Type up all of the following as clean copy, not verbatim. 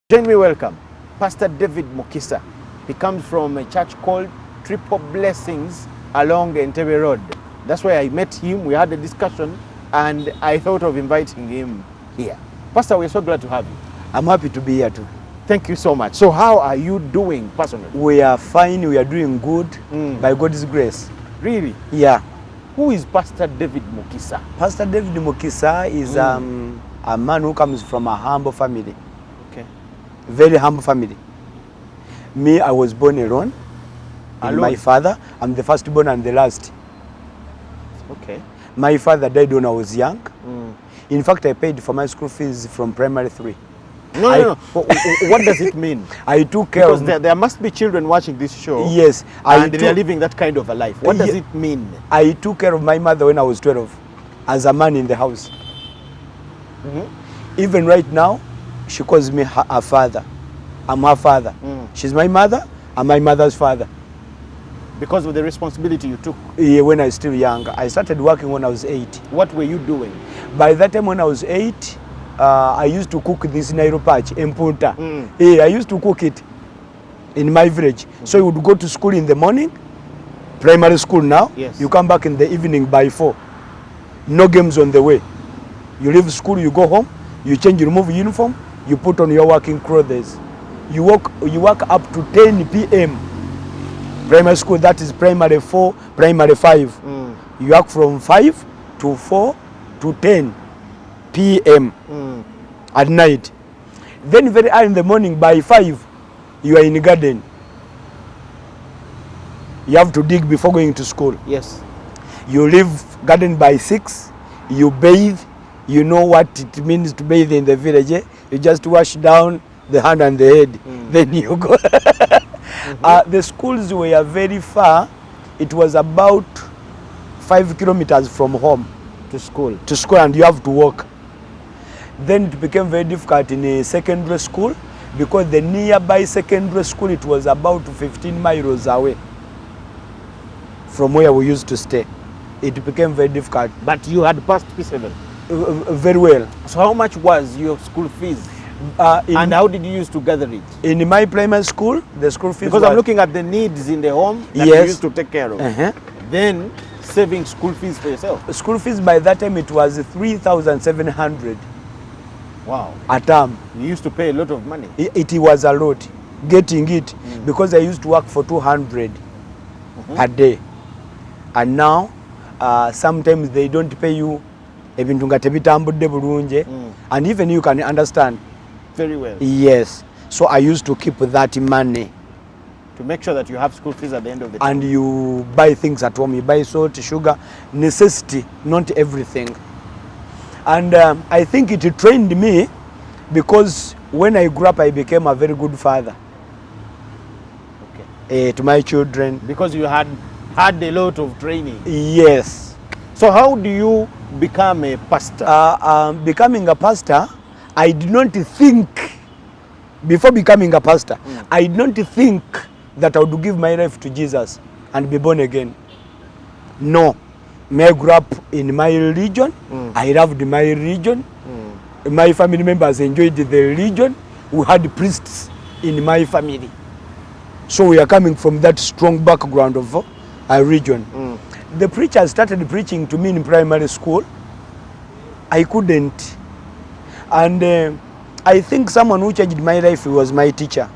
Join me, welcome Pastor David Mukisa. He comes from a church called Triple Blessings along Entebbe Road. That's where I met him. We had a discussion and I thought of inviting him here. Pastor, we're so glad to have you. I'm happy to be here too. Thank you so much. So how are you doing personally? We are fine. We are doing good by God's grace. Really? Yeah. Who is Pastor David Mukisa? Pastor David Mukisa is a man who comes from a humble family. Okay. Very humble family. Me, I was born alone. And my father, I'm the firstborn and the last. Okay. My father died when I was young. In fact, I paid for my school fees from primary 3. No. What does it mean? I took care because of... there must be children watching this show. Yes. And they are living that kind of a life. What does it mean? I took care of my mother when I was 12 as a man in the house. Even right now, she calls me her father. I'm her father. She's my mother. I'm my mother's father. Because of the responsibility you took? Yeah, when I was still young. I started working when I was 8. What were you doing? By that time when I was 8, I used to cook this Nairo patch, Empunta. Yeah, I used to cook it in my village. So you would go to school in the morning, primary school now. Yes. You come back in the evening by 4. No games on the way. You leave school, you go home, you change, you remove uniform, you put on your working clothes. You work up to 10 p.m. Primary school, that is primary 4, primary 5. You work from 5 to 4 to 10 p.m. At night. Then very early in the morning by 5, you are in the garden. You have to dig before going to school. Yes. You leave garden by 6, you bathe. You know what it means to bathe in the village. Eh? You just wash down the hand and the head. Then you go. The schools were very far. It was about 5 kilometers from home To school. to school, and you have to walk. Then it became very difficult in a secondary school because the nearby secondary school, it was about 15 miles away from where we used to stay. It became very difficult. But you had passed P7? Very well. So how much was your school fees? And how did you use to gather it? In my primary school, the school fees Because I'm looking at the needs in the home that Yes. you used to take care of. Then saving school fees for yourself. School fees by that time, it was 3,700 Wow. a term. You used to pay a lot of money. It was a lot getting it because I used to work for 200 per day. And now, sometimes they don't pay you ebintu nga tebitambudde bulungi, and even you can understand. Very well. Yes. So I used to keep that money. To make sure that you have school fees at the end of the day. And you buy things at home. You buy salt, sugar, necessity, not everything. And I think it trained me because when I grew up, I became a very good father to my children. Because you had a lot of training. Yes. So how do you become a pastor? Becoming a pastor, I did not think, before becoming a pastor, I did not think that I would give my life to Jesus and be born again. No. I grew up in my religion. I loved my religion. My family members enjoyed the religion. We had priests in my family. So we are coming from that strong background of a religion. The preacher started preaching to me in primary school. I couldn't. And I think someone who changed my life was my teacher.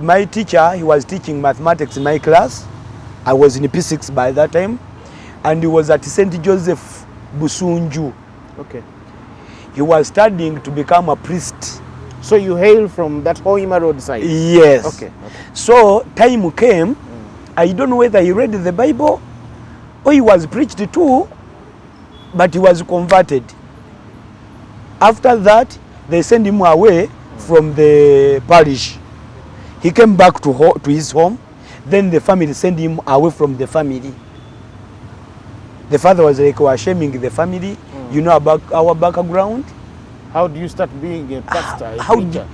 My teacher, he was teaching mathematics in my class. I was in P6 by that time. And he was at St. Joseph Busunju. Okay. He was studying to become a priest. So you hail from that Hoima Road side? Yes. Okay. So time came. I don't know whether he read the Bible or he was preached to, but he was converted. After that, they sent him away from the parish. He came back to his home. Then the family sent him away from the family. The father was like, "We are shaming the family. You know about our background. How do you start being a pastor, a How preacher?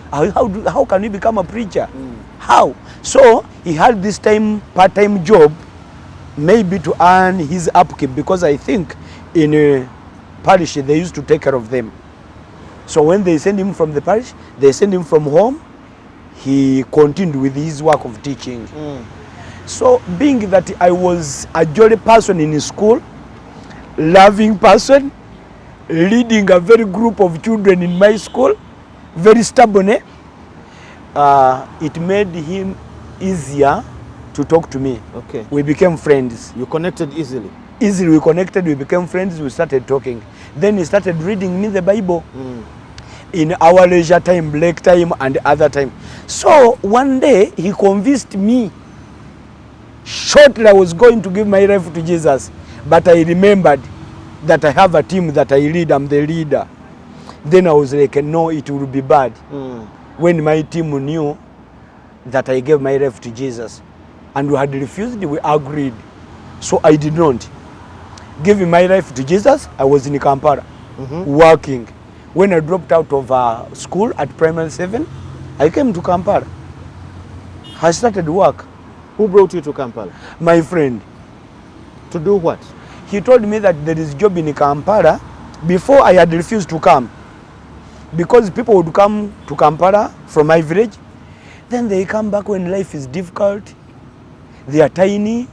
how can you become a preacher? How?" So he had this part-time job, maybe to earn his upkeep, because I think in a parish they used to take care of them. So when they send him from the parish, they send him from home, he continued with his work of teaching. So being that I was a jolly person in school, loving person, leading a very group of children in my school, very stubborn, it made him easier to talk to me. Okay. We became friends. You connected easily? Easily we connected, we became friends, we started talking. Then he started reading me the Bible in our leisure time, break time and other time. So one day he convinced me, shortly I was going to give my life to Jesus, but I remembered that I have a team that I lead, I'm the leader. Then I was like, no, it will be bad. When my team knew that I gave my life to Jesus and we had refused, we agreed. So I did not. Giving my life to Jesus, I was in Kampala, working. When I dropped out of school at primary 7, I came to Kampala. I started work. Who brought you to Kampala? My friend. To do what? He told me that there is a job in Kampala. Before I had refused to come, because people would come to Kampala from my village, then they come back when life is difficult, they are tiny,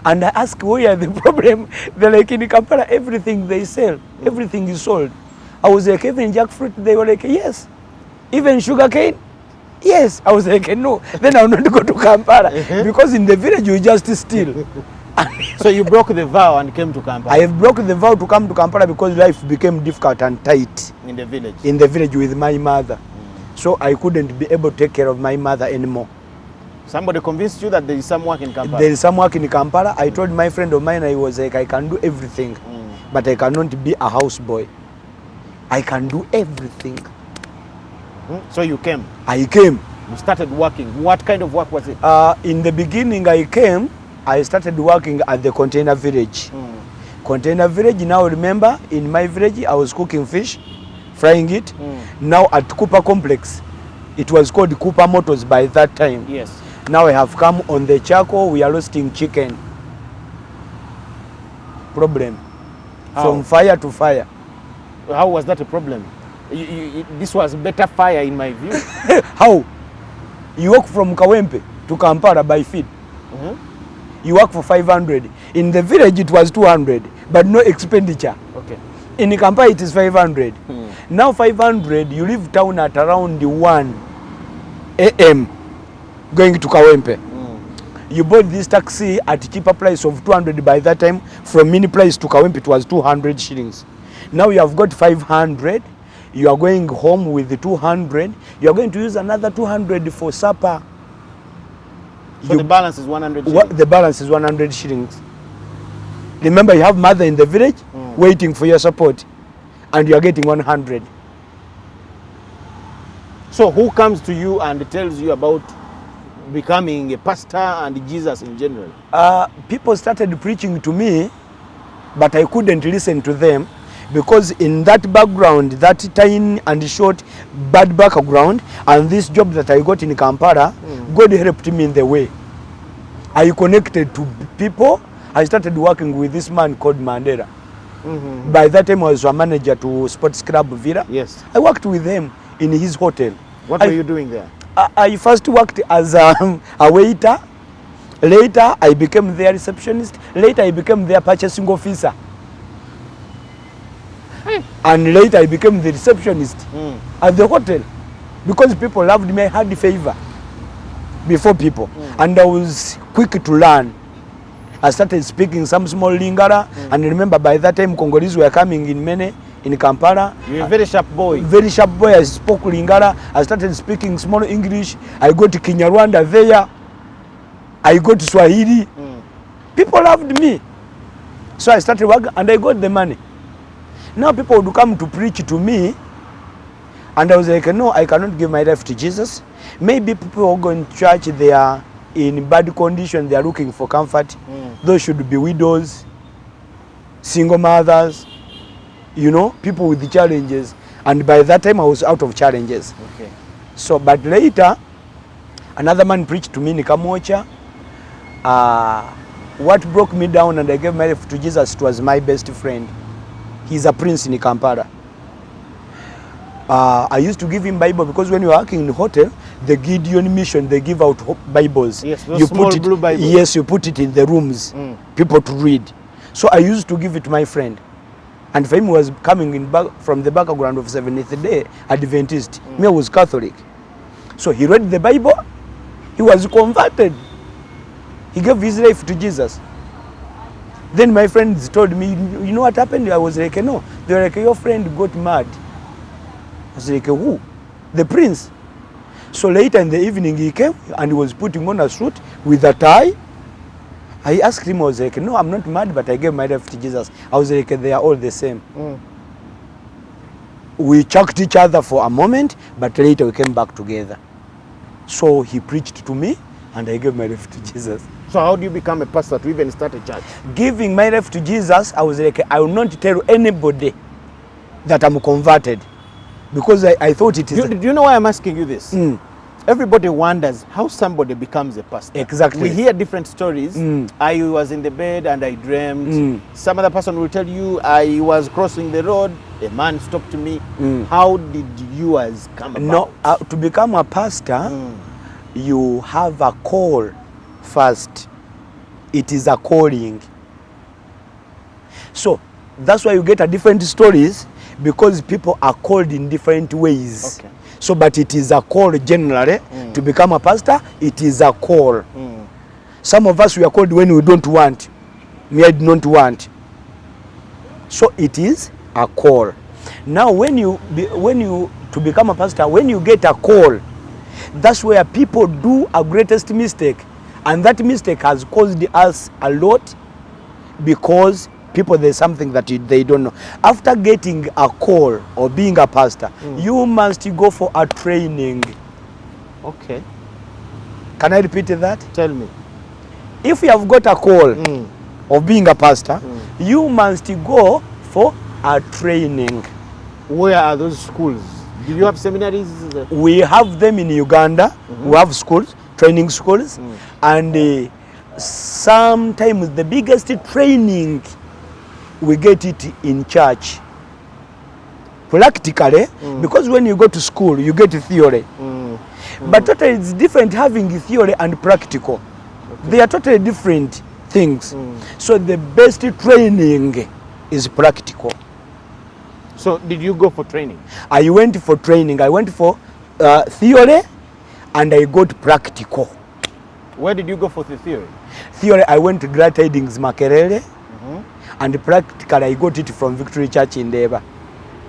and I ask where the problem. They're like, in Kampala everything they sell, everything is sold. I was like, even jackfruit? They were like, yes. Even sugar cane? Yes. I was like, no, then I'll not go to Kampala because in the village you just steal. So you broke the vow and came to Kampala? I have broken the vow to come to Kampala because life became difficult and tight. In the village? In the village with my mother. So I couldn't be able to take care of my mother anymore. Somebody convinced you that there is some work in Kampala? There is some work in Kampala. I told my friend of mine, I was like, I can do everything, but I cannot be a houseboy. I can do everything. So you came? I came. You started working. What kind of work was it? In the beginning I came, I started working at the container village. Container village, now remember, in my village I was cooking fish, frying it. Now at Cooper complex, it was called Cooper Motors by that time. Yes. Now I have come on the charcoal, we are roasting chicken. Problem. How? From fire to fire. How was that a problem? This was better fire in my view. How? You walk from Kawempe to Kampala by feet. You work for 500. In the village it was 200, but no expenditure. Okay. In Kampala it is 500. Now 500, you leave town at around 1 a.m. going to Kawempe. You bought this taxi at cheaper price of 200 by that time. From mini price to Kawempe it was 200 shillings. Now you have got 500. You are going home with the 200. You are going to use another 200 for supper. So the balance is 100 shillings? The balance is 100 shillings. Remember, you have mother in the village waiting for your support, and you are getting 100. So who comes to you and tells you about becoming a pastor and Jesus in general? People started preaching to me, but I couldn't listen to them because in that background, that tiny and short bad background, and this job that I got in Kampala, God helped me in the way. I connected to people. I started working with this man called Mandela. By that time I was a manager to Sports Club Villa. Yes. I worked with him in his hotel. What were you doing there? I first worked as a waiter. Later I became their receptionist. Later I became their purchasing officer. And later I became the receptionist at the hotel because people loved me. I had favor before people, and I was quick to learn. I started speaking some small Lingala, and remember by that time Congolese were coming in many in Kampala. You're a very sharp boy. Very sharp boy. I spoke Lingala. I started speaking small English. I got Kinyarwanda there. I got Swahili. People loved me. So I started working and I got the money. Now people would come to preach to me, and I was like, no, I cannot give my life to Jesus. Maybe people who are going to church, they are in bad condition, they are looking for comfort. Those should be widows, single mothers, you know, people with the challenges. And by that time I was out of challenges. Okay. So, but later, another man preached to me in Kamocha. What broke me down and I gave my life to Jesus was my best friend. He's a prince in Kampala. I used to give him Bible because when you are working in hotel, the Gideon mission, they give out Bibles. Yes, those small blue Bibles. Yes, you put it in the rooms, people to read. So I used to give it to my friend. And for him, he was coming from the background of Seventh Day Adventist. Me, I was Catholic. So he read the Bible, he was converted. He gave his life to Jesus. Then my friends told me, you know what happened? I was like, no. They were like, your friend got mad. I was like, who? The prince. So later in the evening he came and he was putting on a suit with a tie. I asked him, I was like, no, I'm not mad, but I gave my life to Jesus. I was like, they are all the same. We chucked each other for a moment, but later we came back together. So he preached to me and I gave my life to Jesus. So how do you become a pastor to even start a church? Giving my life to Jesus, I was like, I will not tell anybody that I'm converted. Because I thought it is... Do you know why I'm asking you this? Everybody wonders how somebody becomes a pastor. Exactly. We hear different stories. I was in the bed and I dreamed. Some other person will tell you, I was crossing the road, a man stopped me. How did yours come about? No, to become a pastor, you have a call first. It is a calling. So that's why you get a different stories, because people are called in different ways. Okay. So, but it is a call generally to become a pastor. It is a call. Some of us, we are called when we don't want. Me, I do not want. So it is a call. Now, to become a pastor, when you get a call, that's where people do a greatest mistake, and that mistake has caused us a lot, because people, there's something that they don't know. After getting a call or being a pastor, you must go for a training. Okay. Can I repeat that? Tell me. If you have got a call of being a pastor, you must go for a training. Where are those schools? Do you have seminaries? We have them in Uganda. We have schools, training schools, and sometimes the biggest training we get it in church. Practically, because when you go to school, you get theory. But totally it's different having theory and practical. Okay. They are totally different things. So the best training is practical. So did you go for training? I went for training. I went for theory and I got practical. Where did you go for the theory? Theory, I went to Glad Tidings Makerere. And practically I got it from Victory Church in Deba.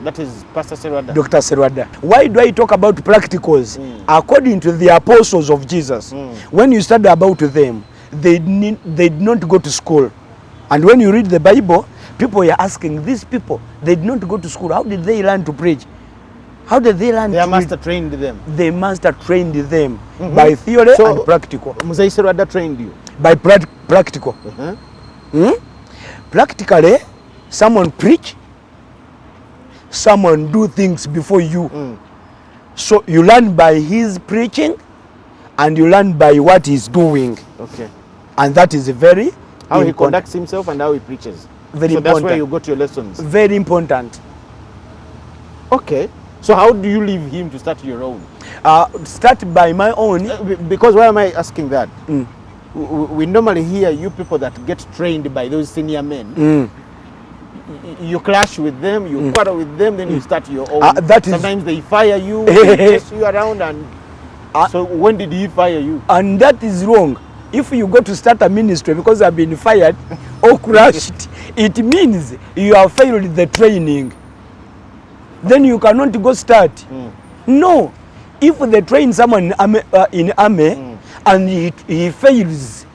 That is Pastor Serwada. Dr. Serwada. Why do I talk about practicals? According to the apostles of Jesus, when you study about them, they did not go to school. And when you read the Bible, people are asking, these people, they did not go to school. How did they learn to preach? How did they learn? Their master trained them. Their master trained them by theory and practical. Mzee Serwada trained you? By practical. Practically, someone preach, someone do things before you. So you learn by his preaching and you learn by what he's doing. Okay. And that is very how important. He conducts himself and how he preaches. Very so important. That's where you got your lessons. Very important. Okay. So how do you leave him to start your own? Start by my own. Because why am I asking that? We normally hear you people that get trained by those senior men. You clash with them, you quarrel with them, then you start your own. Sometimes they fire you, they chase you around, and so when did he fire you? And that is wrong. If you go to start a ministry because you have been fired or crushed, it means you have failed the training. Then you cannot go start. No. If they train someone in army and he fails,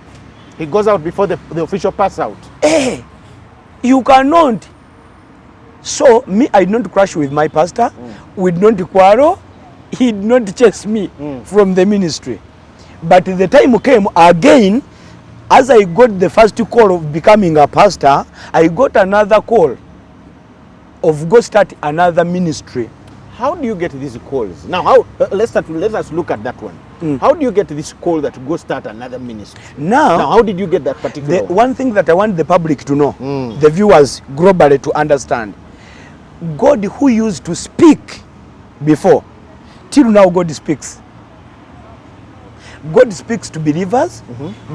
he goes out before the official pass out. You cannot. So me, I did not crash with my pastor. We did not quarrel. He did not chase me from the ministry. But the time came again, as I got the first call of becoming a pastor, I got another call of go start another ministry. How do you get these calls? Now, let us look at that one. How do you get this call that go start another ministry? Now, how did you get that particular? The one thing that I want the public to know, the viewers globally to understand, God who used to speak before. Till now, God speaks. God speaks to believers.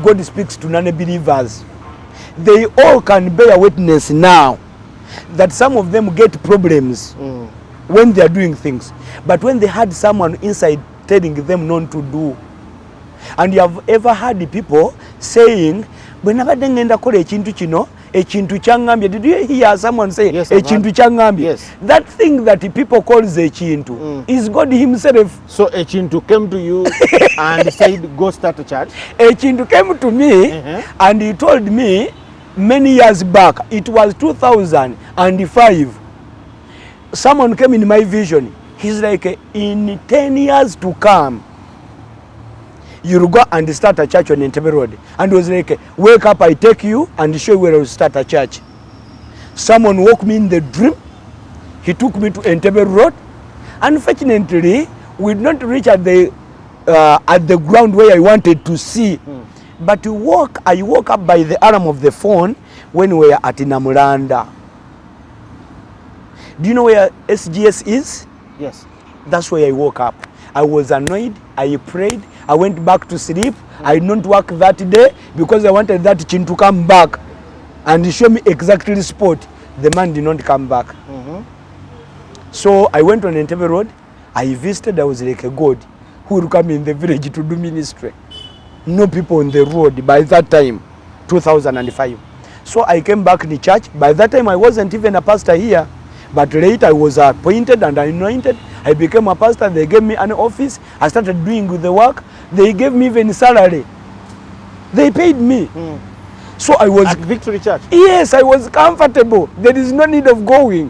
God speaks to non-believers. They all can bear witness now that some of them get problems when they are doing things. But when they had someone inside telling them not to do. And you have ever heard the people saying, did you hear someone say, yes, yes. That thing that the people call Echintu is God himself. So Echintu came to you and said, go start a church? Echintu came to me and he told me many years back, it was 2005, someone came in my vision. He's like, in 10 years to come, you'll go and start a church on Entebbe Road. And it was like, wake up, I take you and show you where I'll start a church. Someone woke me in the dream. He took me to Entebbe Road. Unfortunately, we did not reach at the ground where I wanted to see. But I woke up by the alarm of the phone when we were at Namulanda. Do you know where SGS is? Yes. That's where I woke up. I was annoyed. I prayed. I went back to sleep. I did not work that day because I wanted that chin to come back and show me exactly the spot. The man did not come back. So I went on Entebbe Road. I visited. I was like a God who would come in the village to do ministry. No people on the road by that time, 2005. So I came back in the church. By that time I wasn't even a pastor here. But later I was appointed and anointed. I became a pastor. They gave me an office. I started doing the work. They gave me even salary. They paid me. So I was... At Victory Church? Yes, I was comfortable. There is no need of going.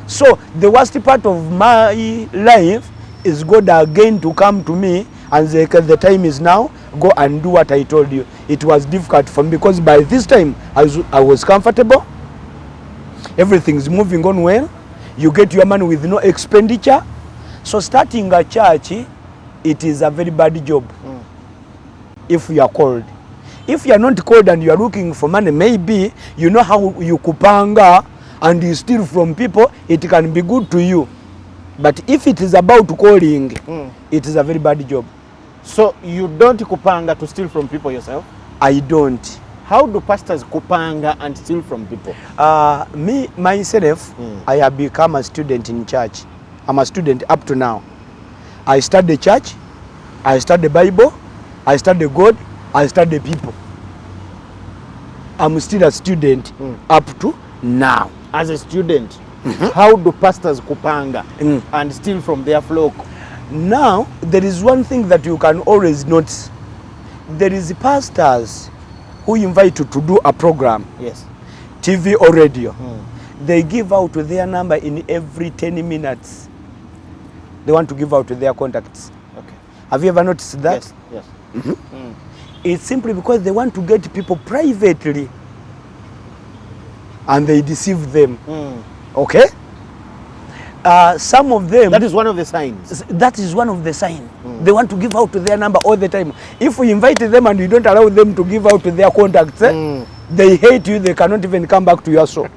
So the worst part of my life is God again to come to me and say, the time is now. Go and do what I told you. It was difficult for me because by this time I was comfortable. Everything's moving on well. You get your money with no expenditure. So starting a church, it is a very bad job if you are called. If you are not called and you are looking for money, maybe you know how you kupanga and you steal from people, it can be good to you. But if it is about calling, it is a very bad job. So you don't kupanga to steal from people yourself? I don't. How do pastors kupanga and steal from people? Me, myself, I have become a student in church. I'm a student up to now. I study church, I study Bible, I study God, I study people. I'm still a student up to now. As a student, how do pastors kupanga and steal from their flock? Now, there is one thing that you can always notice. There is pastors who invite you to do a program, yes, TV or radio. They give out their number in every 10 minutes. They want to give out their contacts. Okay. Have you ever noticed that? Yes, yes. It's simply because they want to get people privately and they deceive them. Okay? Some of them... That is one of the signs. That is one of the signs. They want to give out their number all the time. If we invite them and you don't allow them to give out their contacts, they hate you. They cannot even come back to your show.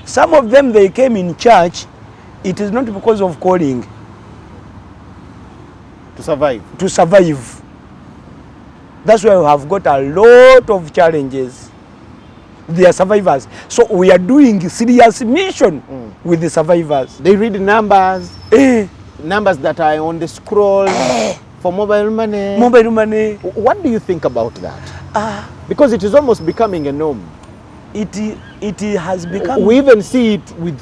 Some of them, they came in church. It is not because of calling. To survive. To survive. That's why we have got a lot of challenges. They are survivors. So we are doing serious mission with the survivors. They read numbers. Numbers that are on the scroll for mobile money. Mobile money. What do you think about that? Because it is almost becoming a norm. It has become... We even see it with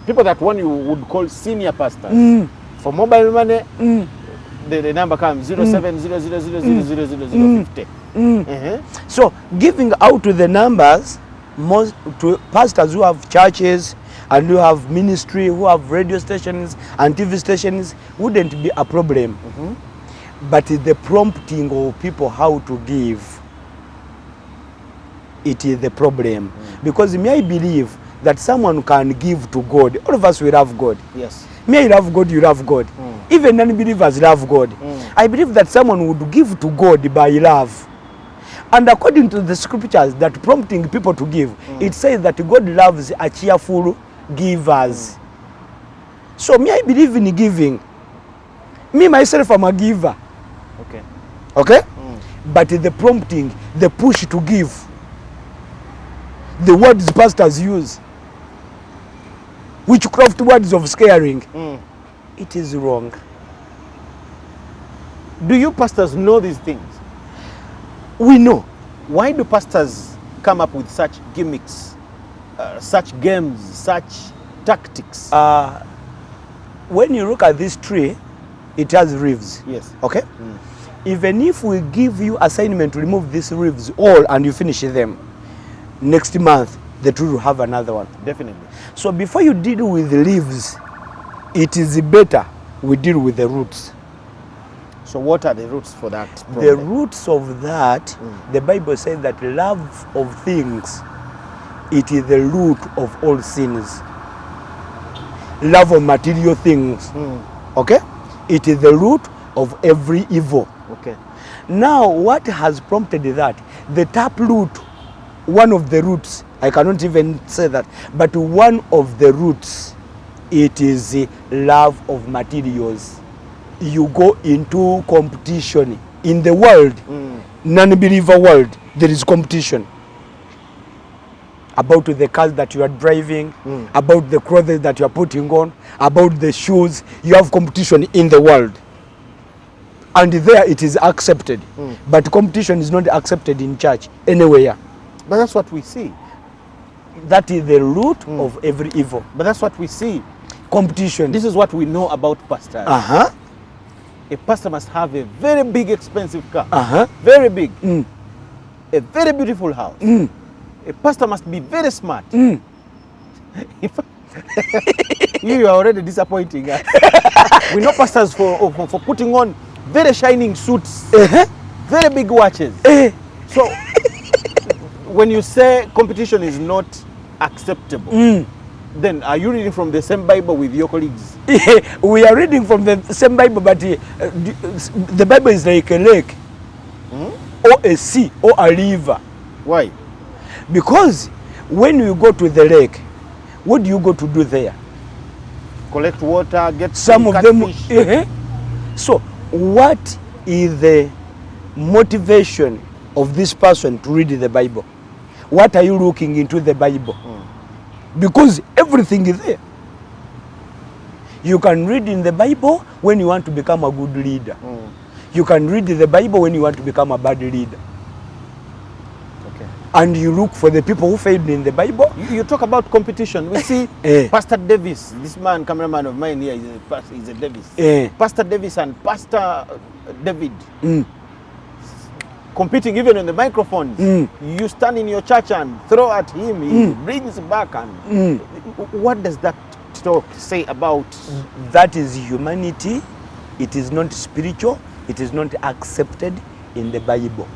people that one you would call senior pastors. For mobile money, the number comes 0700000050. So giving out to the numbers, most to pastors who have churches and who have ministry, who have radio stations and TV stations, wouldn't be a problem. But the prompting of people how to give, it is the problem. Because may I believe that someone can give to God. All of us will love God. Yes. May I love God, you love God. Even non-believers love God. I believe that someone would give to God by love. And according to the scriptures that prompting people to give, it says that God loves a cheerful givers. So me, I believe in giving. Me, myself, I'm a giver. Okay. Okay? But the prompting, the push to give, the words pastors use, witchcraft words of scaring, it is wrong. Do you pastors know these things? We know. Why do pastors come up with such gimmicks, such games, such tactics? When you look at this tree, it has leaves. Yes. Okay? Even if we give you assignment to remove these leaves all and you finish them, next month the tree will have another one. Definitely. So before you deal with the leaves, it is better we deal with the roots. So what are the roots for that problem? The roots of that, the Bible says that love of things, it is the root of all sins. Love of material things, okay? It is the root of every evil. Okay. Now, what has prompted that? The tap root, one of the roots, I cannot even say that, but one of the roots, it is the love of materials. You go into competition. In the world, non-believer world, there is competition. About the cars that you are driving, about the clothes that you are putting on, about the shoes. You have competition in the world. And there it is accepted. But competition is not accepted in church anywhere. But that's what we see. That is the root of every evil. But that's what we see. Competition. This is what we know about pastors. A pastor must have a very big, expensive car. Very big. A very beautiful house. A pastor must be very smart. You are already disappointing us. We know pastors for putting on very shining suits, very big watches. So when you say competition is not acceptable, then are you reading from the same Bible with your colleagues? We are reading from the same Bible, but the Bible is like a lake, or a sea, or a river. Why? Because when you go to the lake, what do you go to do there? Collect water, get some of them. fish. So what is the motivation of this person to read the Bible? What are you looking into the Bible? Because everything is there. You can read in the Bible when you want to become a good leader. You can read the Bible when you want to become a bad leader. Okay. And you look for the people who failed in the Bible. You talk about competition. We see Pastor Davis, this man, cameraman of mine here, is a Davis. Pastor Davis and Pastor David competing even on the microphones. You stand in your church and throw at him, he brings back. And what does that talk say about? That is humanity. It is not spiritual. It is not accepted in the Bible.